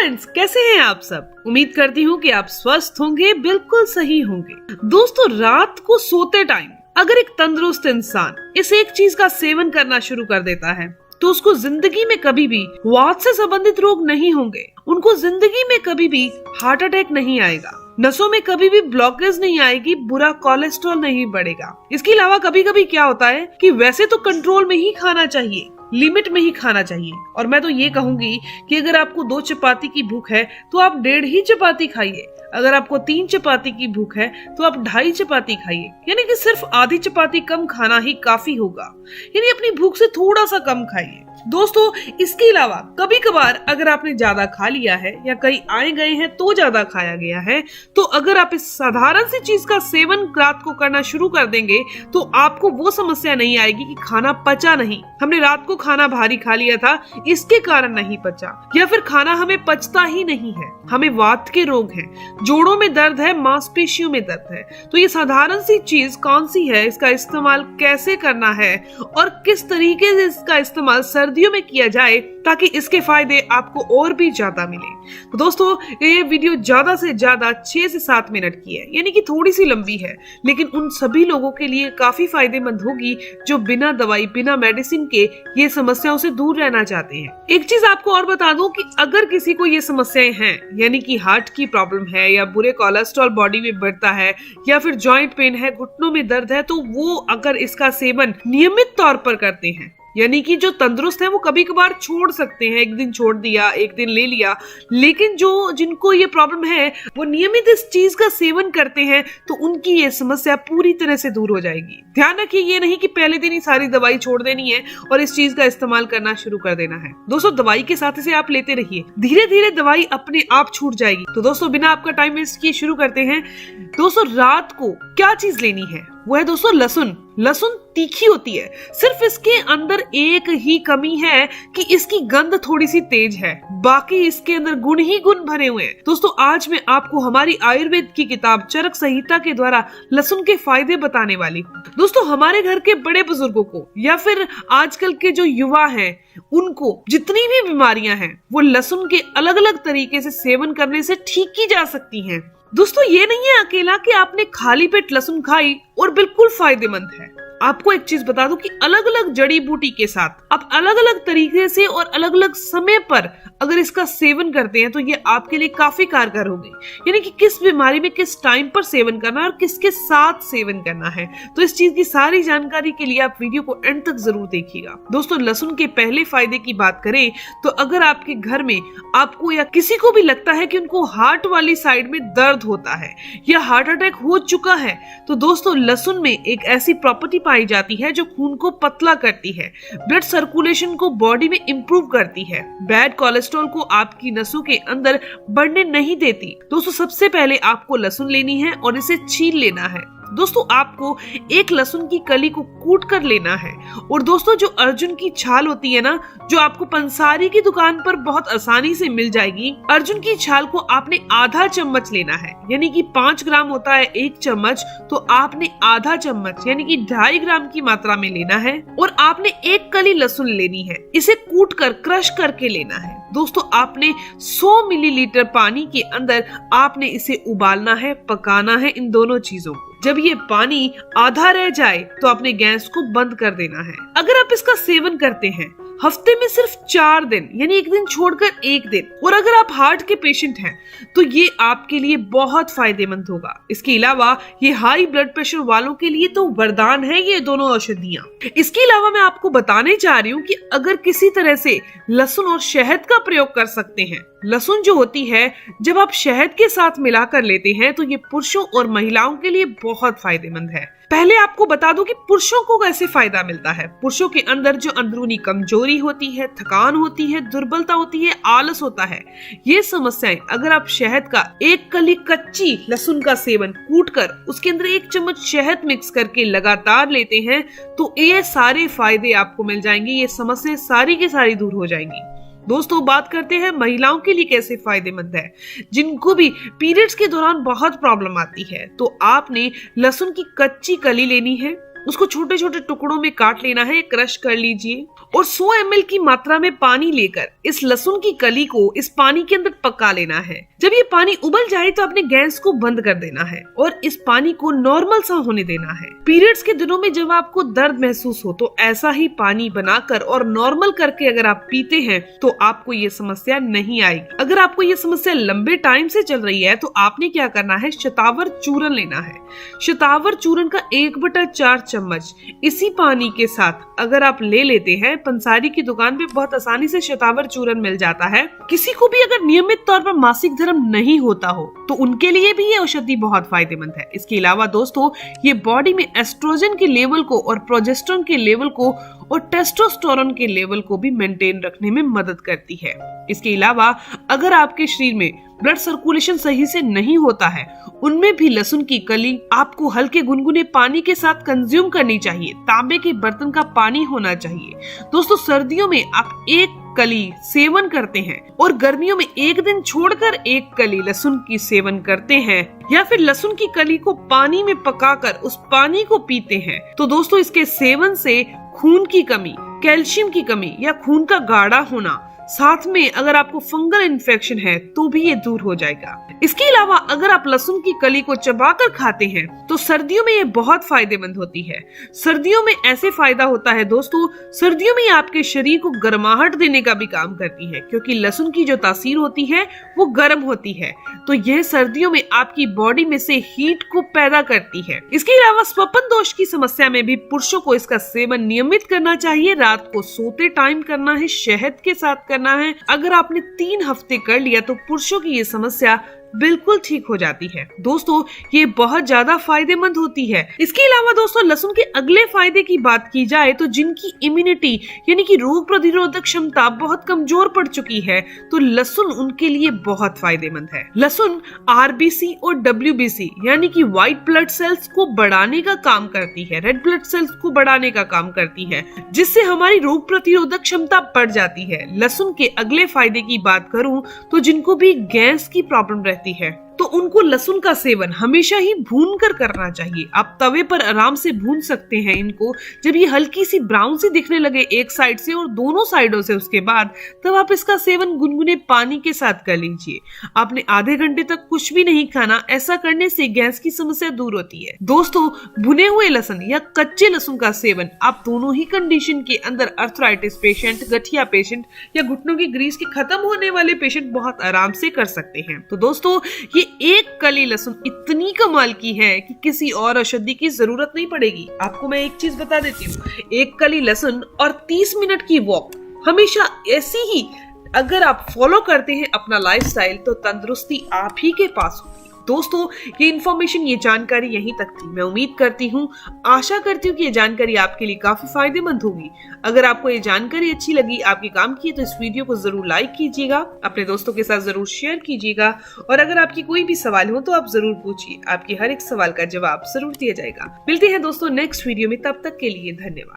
Friends, कैसे हैं आप सब। उम्मीद करती हूँ कि आप स्वस्थ होंगे, बिल्कुल सही होंगे। दोस्तों, रात को सोते टाइम अगर एक तंदुरुस्त इंसान इस एक चीज का सेवन करना शुरू कर देता है तो उसको जिंदगी में कभी भी वात से संबंधित रोग नहीं होंगे, उनको जिंदगी में कभी भी हार्ट अटैक नहीं आएगा, नसों में कभी भी ब्लॉकेज नहीं आएगी, बुरा कोलेस्ट्रॉल नहीं बढ़ेगा। इसके अलावा कभी कभी क्या होता है कि वैसे तो कंट्रोल में ही खाना चाहिए, लिमिट में ही खाना चाहिए, और मैं तो ये कहूंगी कि अगर आपको 2 चपाती की भूख है तो आप 1.5 ही चपाती खाइए। अगर आपको 3 चपाती की भूख है तो आप 2.5 चपाती खाइए, यानी कि सिर्फ आधी चपाती कम खाना ही काफी होगा, यानी अपनी भूख से थोड़ा सा कम खाइए। दोस्तों, इसके अलावा कभी कभार अगर आपने ज्यादा खा लिया है या कहीं आए गए हैं तो ज्यादा खाया गया है, तो अगर आप इस साधारण सी चीज का सेवन रात को करना शुरू कर देंगे तो आपको वो समस्या नहीं आएगी कि खाना पचा नहीं, हमने रात को खाना भारी खा लिया था इसके कारण नहीं पचा, या फिर खाना हमें पचता ही नहीं है, हमें वात के रोग हैं, जोड़ों में दर्द है, मांसपेशियों में दर्द है। तो ये साधारण सी चीज कौन सी है, इसका इस्तेमाल कैसे करना है और किस तरीके से इसका इस्तेमाल सर्दियों में किया जाए ताकि इसके फायदे आपको और भी ज्यादा मिले। तो दोस्तों, ये वीडियो ज्यादा से ज्यादा 6 से 7 मिनट की है, यानी कि थोड़ी सी लंबी है, लेकिन उन सभी लोगों के लिए काफी फायदेमंद होगी जो बिना दवाई बिना मेडिसिन के ये समस्याओं से दूर रहना चाहते हैं। एक चीज आपको और बता दूं कि अगर किसी को ये समस्याएं हैं, यानी कि हार्ट की प्रॉब्लम है या बुरे कोलेस्ट्रॉल बॉडी में बढ़ता है या फिर जॉइंट पेन है, घुटनों में दर्द है, तो वो अगर इसका सेवन नियमित तौर पर करते हैं, यानी कि जो तंदुरुस्त है वो कभी कभार छोड़ सकते हैं, एक दिन छोड़ दिया, एक दिन ले लिया, लेकिन जो जिनको ये प्रॉब्लम है वो नियमित इस चीज का सेवन करते हैं तो उनकी ये समस्या पूरी तरह से दूर हो जाएगी। ध्यान रखिए, ये नहीं कि पहले दिन ही सारी दवाई छोड़ देनी है और इस चीज का इस्तेमाल करना शुरू कर देना है। दोस्तों, दवाई के साथ इसे आप लेते रहिए, धीरे धीरे दवाई अपने आप छूट जाएगी। तो दोस्तों, बिना आपका टाइम वेस्ट किए शुरू करते हैं। दोस्तों, रात को क्या चीज लेनी है वो है दोस्तों लहसुन। लहसुन तीखी होती है, सिर्फ इसके अंदर एक ही कमी है कि इसकी गंध थोड़ी सी तेज है, बाकी इसके अंदर गुण ही गुण भरे हुए हैं। दोस्तों, आज मैं आपको हमारी आयुर्वेद की किताब चरक संहिता के द्वारा लहसुन के फायदे बताने वाली हूँ। दोस्तों, हमारे घर के बड़े बुजुर्गों को या फिर आजकल के जो युवा हैं उनको जितनी भी बीमारियां हैं वो लहसुन के अलग अलग तरीके से सेवन करने से ठीक की जा सकती हैं। दोस्तों, ये नहीं है अकेला कि आपने खाली पेट लहसुन खाई और बिल्कुल फायदेमंद है। आपको एक चीज बता दूं कि अलग अलग जड़ी बूटी के साथ आप अलग अलग तरीके से और अलग अलग समय पर अगर इसका सेवन करते हैं तो ये आपके लिए काफी कारगर होगी, यानी कि किस बीमारी में किस टाइम पर सेवन करना है और किसके साथ सेवन करना है। तो इस चीज की सारी जानकारी के लिए आप वीडियो को एंड तक जरूर देखिएगा। दोस्तों, लहसुन के पहले फायदे की बात करें तो अगर आपके घर में आपको या किसी को भी लगता है कि उनको हार्ट वाली साइड में दर्द होता है या हार्ट अटैक हो चुका है, तो दोस्तों लहसुन में एक ऐसी प्रॉपर्टी पाई जाती है जो खून को पतला करती है, ब्लड सर्कुलेशन को बॉडी में इंप्रूव करती है, बैड कोलेस्ट्रॉल को आपकी नसों के अंदर बढ़ने नहीं देती। दोस्तों, सबसे पहले आपको लहसुन लेनी है और इसे छील लेना है। दोस्तों, आपको एक लहसुन की कली को कूट कर लेना है, और दोस्तों जो अर्जुन की छाल होती है ना, जो आपको पंसारी की दुकान पर बहुत आसानी से मिल जाएगी, अर्जुन की छाल को आपने आधा चम्मच लेना है, यानी कि 5 ग्राम होता है 1 चम्मच, तो आपने आधा चम्मच यानी कि 2.5 ग्राम की मात्रा में लेना है, और आपने एक कली लहसुन लेनी है, इसे कूट कर क्रश करके लेना है। दोस्तों, आपने 100 मिलीलीटर पानी के अंदर आपने इसे उबालना है, पकाना है इन दोनों चीजों को। जब ये पानी आधा रह जाए तो आपने गैस को बंद कर देना है। अगर आप इसका सेवन करते हैं हफ्ते में सिर्फ 4 दिन, यानी एक दिन छोड़कर एक दिन, और अगर आप हार्ट के पेशेंट हैं तो ये आपके लिए बहुत फायदेमंद होगा। इसके अलावा ये हाई ब्लड प्रेशर वालों के लिए तो वरदान है ये दोनों औषधियां। इसके अलावा मैं आपको बताने चाह रही हूँ कि अगर किसी तरह से लहसुन और शहद का प्रयोग कर सकते हैं। लहसुन जो होती है जब आप शहद के साथ मिलाकर लेते हैं तो ये पुरुषों और महिलाओं के लिए बहुत फायदेमंद है। पहले आपको बता दूं कि पुरुषों को कैसे फायदा मिलता है। पुरुषों के अंदर जो अंदरूनी कमजोरी होती है, थकान होती है, दुर्बलता होती है, आलस होता है, ये समस्याएं अगर आप शहद का एक कली कच्ची लहसुन का सेवन कूट कर उसके अंदर 1 चम्मच शहद मिक्स करके लगातार लेते हैं तो ये सारे फायदे आपको मिल जाएंगे, ये समस्याएं सारी की सारी दूर हो जाएंगी। दोस्तों, बात करते हैं महिलाओं के लिए कैसे फायदेमंद है। जिनको भी पीरियड्स के दौरान बहुत प्रॉब्लम आती है तो आपने लहसुन की कच्ची कली लेनी है, उसको छोटे छोटे टुकड़ों में काट लेना है, क्रश कर लीजिए और 100 ml की मात्रा में पानी लेकर इस लहसुन की कली को इस पानी के अंदर पका लेना है। जब ये पानी उबल जाए तो अपने गैस को बंद कर देना है और इस पानी को नॉर्मल सा होने देना है। पीरियड्स के दिनों में जब आपको दर्द महसूस हो तो ऐसा ही पानी बनाकर और नॉर्मल करके अगर आप पीते हैं तो आपको ये समस्या नहीं आएगी। अगर आपको ये समस्या लंबे टाइम से चल रही है तो आपने क्या करना है, शतावर चूर्ण लेना है। शतावर चूर्ण का 1/4 चम्मच इसी पानी के साथ अगर आप ले लेते हैं, पंसारी की दुकान पे बहुत आसानी से शतावर चूर्ण मिल जाता है। किसी को भी अगर नियमित तौर पर मासिक धर्म नहीं होता हो तो उनके लिए भी ये औषधि बहुत फायदेमंद है। इसके अलावा दोस्तों ये बॉडी में एस्ट्रोजन के लेवल को और प्रोजेस्टेरोन के लेवल को और टेस्टोस्टेरोन के लेवल को भी मेंटेन रखने में मदद करती है। इसके अलावा अगर आपके शरीर में ब्लड सर्कुलेशन सही से नहीं होता है, उनमें भी लहसुन की कली आपको हल्के गुनगुने पानी के साथ कंज्यूम करनी चाहिए। तांबे के बर्तन का पानी होना चाहिए। दोस्तों सर्दियों में आप एक कली सेवन करते हैं और गर्मियों में एक दिन छोड़कर एक कली लहसुन की सेवन करते हैं या फिर लहसुन की कली को पानी में पकाकर उस पानी को पीते हैं तो दोस्तों इसके सेवन से खून की कमी, कैल्शियम की कमी या खून का गाढ़ा होना, साथ में अगर आपको फंगल इन्फेक्शन है तो भी ये दूर हो जाएगा। इसके अलावा अगर आप लहसुन की कली को चबाकर खाते हैं तो सर्दियों में ये बहुत फायदेमंद होती है। सर्दियों में ऐसे फायदा होता है दोस्तों, सर्दियों में आपके शरीर को गर्माहट देने का भी काम करती है क्योंकि लहसुन की जो तासीर होती है वो गर्म होती है, तो यह सर्दियों में आपकी बॉडी में से हीट को पैदा करती है। इसके अलावा स्वपन दोष की समस्या में भी पुरुषों को इसका सेवन नियमित करना चाहिए। रात को सोते टाइम करना है, शहद के साथ करना है। अगर आपने 3 हफ्ते कर लिया तो पुरुषों की ये समस्या बिल्कुल ठीक हो जाती है। दोस्तों ये बहुत ज्यादा फायदेमंद होती है। इसके अलावा दोस्तों लहसुन के अगले फायदे की बात की जाए तो जिनकी इम्यूनिटी यानी कि रोग प्रतिरोधक क्षमता बहुत कमजोर पड़ चुकी है तो लहसुन उनके लिए बहुत फायदेमंद है। लहसुन आरबीसी और डब्ल्यूबीसी यानी कि व्हाइट ब्लड सेल्स को बढ़ाने का काम करती है, रेड ब्लड सेल्स को बढ़ाने का काम करती है, जिससे हमारी रोग प्रतिरोधक क्षमता बढ़ जाती है। लहसुन के अगले फायदे की बात करूं तो जिनको भी गैस की प्रॉब्लम रहती है तो उनको लहसुन का सेवन हमेशा ही भून कर करना चाहिए। आप तवे पर आराम से भून सकते हैं इनको। जब ये हल्की सी ब्राउन सी दिखने लगे एक साइड से और दोनों साइडों से उसके बाद तब आप इसका सेवन गुनगुने पानी के साथ कर लीजिए। आपने आधे घंटे तक कुछ भी नहीं खाना, ऐसा करने से गैस की समस्या दूर होती है। दोस्तों भुने हुए लहसुन या कच्चे लहसुन का सेवन आप दोनों ही कंडीशन के अंदर अर्थराइटिस पेशेंट, गठिया पेशेंट या घुटनों की ग्रीस के खत्म होने वाले पेशेंट बहुत आराम से कर सकते हैं। तो दोस्तों ये एक कली लहसुन इतनी कमाल की है कि किसी और औषधि की जरूरत नहीं पड़ेगी। आपको मैं एक चीज बता देती हूँ, एक कली लहसुन और 30 मिनट की वॉक हमेशा ऐसी ही अगर आप फॉलो करते हैं अपना लाइफस्टाइल तो तंदुरुस्ती आप ही के पास होगी। दोस्तों ये इन्फॉर्मेशन, ये जानकारी यहीं तक थी। मैं उम्मीद करती हूँ, आशा करती हूँ कि ये जानकारी आपके लिए काफी फायदेमंद होगी। अगर आपको ये जानकारी अच्छी लगी, आपके काम की है तो इस वीडियो को जरूर लाइक कीजिएगा, अपने दोस्तों के साथ जरूर शेयर कीजिएगा और अगर आपकी कोई भी सवाल हो तो आप जरूर पूछिए। आपके हर एक सवाल का जवाब जरूर दिया जाएगा। मिलते हैं दोस्तों नेक्स्ट वीडियो में, तब तक के लिए धन्यवाद।